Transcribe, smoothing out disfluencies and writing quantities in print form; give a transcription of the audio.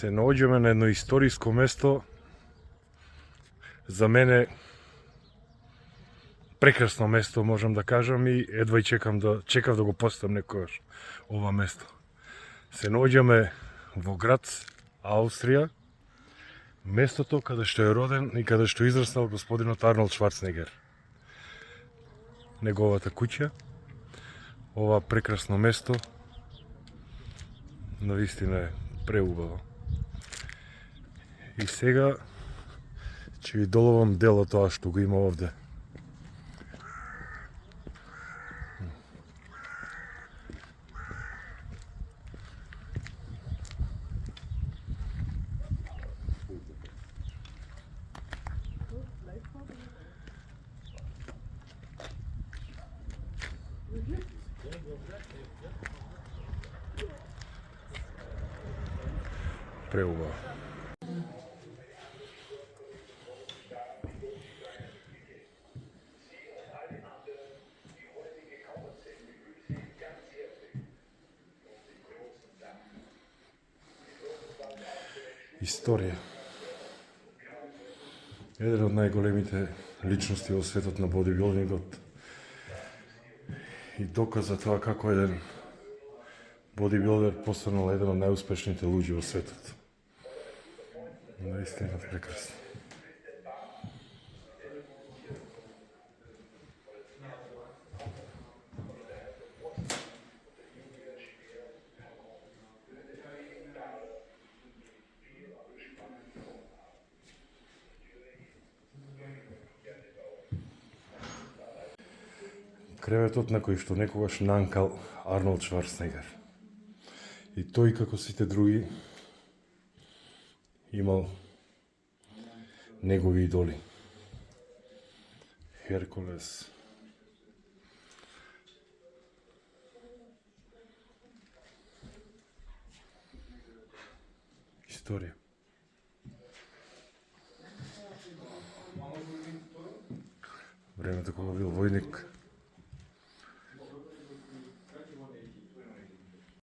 Се наоѓаме на едно историско место, за мене прекрасно место, можам да кажам, и едва и чекав да го посетам некојаш ова место. Се наоѓаме во град Аустрија, местото каде што е роден и каде што израснал господинот Арнолд Шварценегер. Неговата куќа, ова прекрасно место, навистина е преубаво. И сега ќе ви доловам дел од тоа што го има овде. Преубаво. Историја. Еден од најголемите личности во светот на бодибилдингот и доказ за тоа како еден бодибилдер постанал еден од најуспешните луѓе во светот. Наистина прекрасно. Креветот на кој што некогаш нанкал Арнолд Шварценегер. И тој, како сите други, имал негови идоли. Херкулес, историја. Времето кога бил војник,